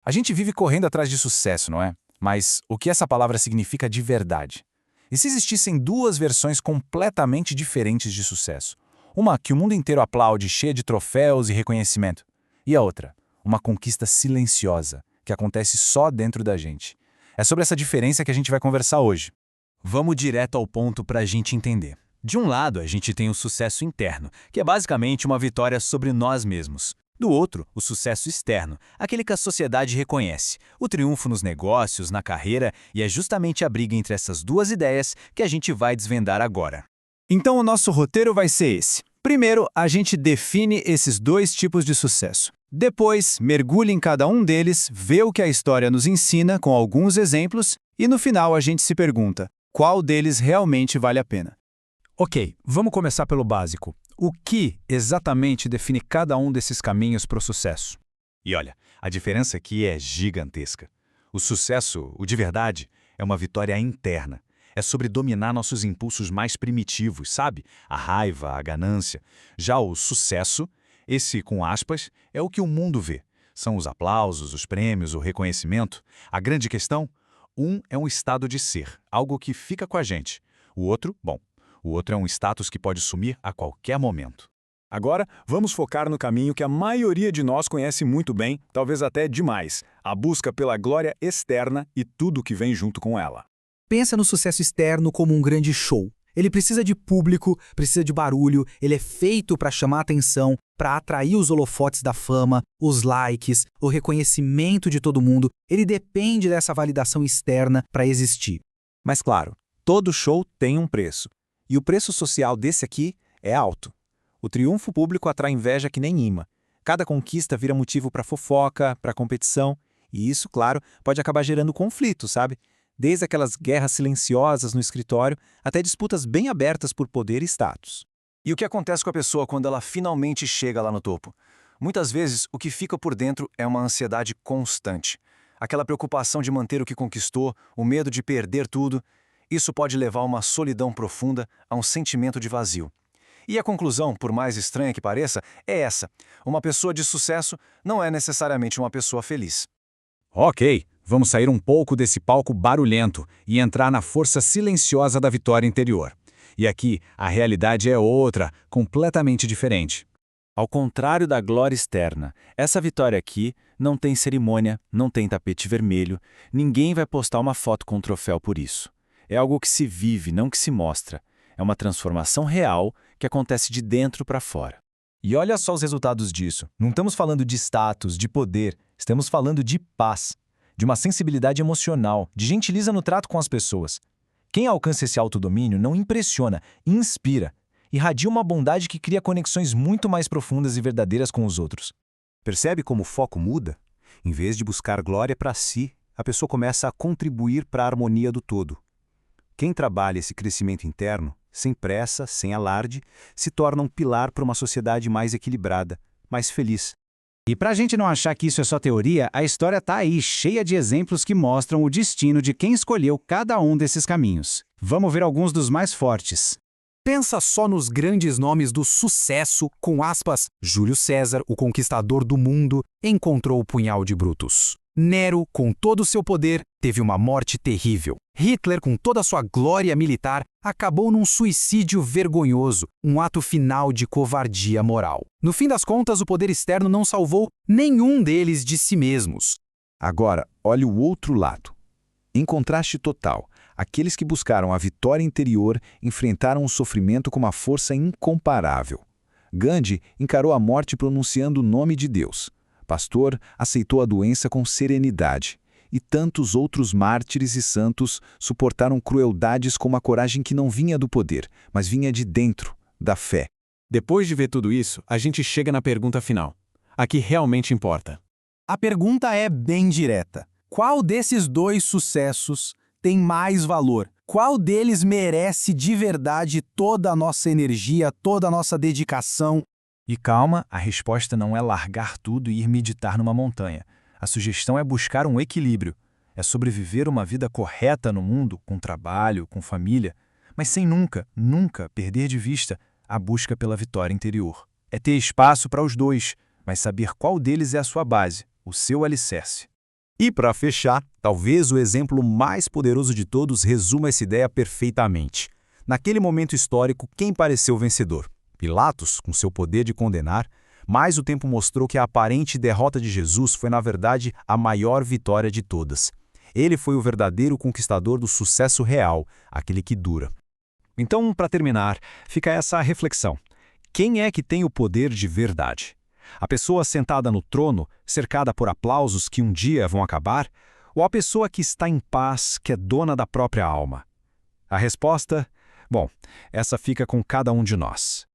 A gente vive correndo atrás de sucesso, não é? Mas o que essa palavra significa de verdade? E se existissem duas versões completamente diferentes de sucesso? Uma que o mundo inteiro aplaude, cheia de troféus e reconhecimento. E a outra, uma conquista silenciosa, que acontece só dentro da gente. É sobre essa diferença que a gente vai conversar hoje. Vamos direto ao ponto para a gente entender. De um lado, a gente tem o sucesso interno, que é basicamente uma vitória sobre nós mesmos. Do outro, o sucesso externo, aquele que a sociedade reconhece, o triunfo nos negócios, na carreira, e é justamente a briga entre essas duas ideias que a gente vai desvendar agora. Então o nosso roteiro vai ser esse. Primeiro, a gente define esses dois tipos de sucesso. Depois, mergulha em cada um deles, vê o que a história nos ensina com alguns exemplos e no final a gente se pergunta, qual deles realmente vale a pena? Ok, vamos começar pelo básico. O que exatamente define cada um desses caminhos para o sucesso? E olha, a diferença aqui é gigantesca. O sucesso, o de verdade, é uma vitória interna. É sobre dominar nossos impulsos mais primitivos, sabe? A raiva, a ganância. Já o sucesso, esse com aspas, é o que o mundo vê. São os aplausos, os prêmios, o reconhecimento. A grande questão? Um é um estado de ser, algo que fica com a gente. O outro é um status que pode sumir a qualquer momento. Agora, vamos focar no caminho que a maioria de nós conhece muito bem, talvez até demais, a busca pela glória externa e tudo que vem junto com ela. Pensa no sucesso externo como um grande show. Ele precisa de público, precisa de barulho, ele é feito para chamar atenção, para atrair os holofotes da fama, os likes, o reconhecimento de todo mundo. Ele depende dessa validação externa para existir. Mas claro, todo show tem um preço. E o preço social desse aqui é alto. O triunfo público atrai inveja que nem imã. Cada conquista vira motivo para fofoca, para competição. E isso, claro, pode acabar gerando conflito, sabe? Desde aquelas guerras silenciosas no escritório até disputas bem abertas por poder e status. E o que acontece com a pessoa quando ela finalmente chega lá no topo? Muitas vezes, o que fica por dentro é uma ansiedade constante. Aquela preocupação de manter o que conquistou, o medo de perder tudo. Isso pode levar a uma solidão profunda, a um sentimento de vazio. E a conclusão, por mais estranha que pareça, é essa. Uma pessoa de sucesso não é necessariamente uma pessoa feliz. Ok, vamos sair um pouco desse palco barulhento e entrar na força silenciosa da vitória interior. E aqui, a realidade é outra, completamente diferente. Ao contrário da glória externa, essa vitória aqui não tem cerimônia, não tem tapete vermelho, ninguém vai postar uma foto com um troféu por isso. É algo que se vive, não que se mostra. É uma transformação real que acontece de dentro para fora. E olha só os resultados disso. Não estamos falando de status, de poder, estamos falando de paz, de uma sensibilidade emocional, de gentileza no trato com as pessoas. Quem alcança esse autodomínio não impressiona, inspira, irradia uma bondade que cria conexões muito mais profundas e verdadeiras com os outros. Percebe como o foco muda? Em vez de buscar glória para si, a pessoa começa a contribuir para a harmonia do todo. Quem trabalha esse crescimento interno, sem pressa, sem alarde, se torna um pilar para uma sociedade mais equilibrada, mais feliz. E para a gente não achar que isso é só teoria, a história está aí, cheia de exemplos que mostram o destino de quem escolheu cada um desses caminhos. Vamos ver alguns dos mais fortes. Pensa só nos grandes nomes do sucesso, com aspas, Júlio César, o conquistador do mundo, encontrou o punhal de Brutus. Nero, com todo o seu poder, teve uma morte terrível. Hitler, com toda a sua glória militar, acabou num suicídio vergonhoso, um ato final de covardia moral. No fim das contas, o poder externo não salvou nenhum deles de si mesmos. Agora, olhe o outro lado. Em contraste total, aqueles que buscaram a vitória interior enfrentaram o sofrimento com uma força incomparável. Gandhi encarou a morte pronunciando o nome de Deus. Pastor aceitou a doença com serenidade. E tantos outros mártires e santos suportaram crueldades com uma coragem que não vinha do poder, mas vinha de dentro, da fé. Depois de ver tudo isso, a gente chega na pergunta final. A que realmente importa. A pergunta é bem direta. Qual desses dois sucessos tem mais valor? Qual deles merece de verdade toda a nossa energia, toda a nossa dedicação? E calma, a resposta não é largar tudo e ir meditar numa montanha. A sugestão é buscar um equilíbrio. É sobreviver uma vida correta no mundo, com trabalho, com família, mas sem nunca, nunca perder de vista a busca pela vitória interior. É ter espaço para os dois, mas saber qual deles é a sua base, o seu alicerce. E para fechar, talvez o exemplo mais poderoso de todos resuma essa ideia perfeitamente. Naquele momento histórico, quem pareceu vencedor? Pilatos, com seu poder de condenar, mas o tempo mostrou que a aparente derrota de Jesus foi, na verdade, a maior vitória de todas. Ele foi o verdadeiro conquistador do sucesso real, aquele que dura. Então, para terminar, fica essa reflexão. Quem é que tem o poder de verdade? A pessoa sentada no trono, cercada por aplausos que um dia vão acabar? Ou a pessoa que está em paz, que é dona da própria alma? A resposta? Bom, essa fica com cada um de nós.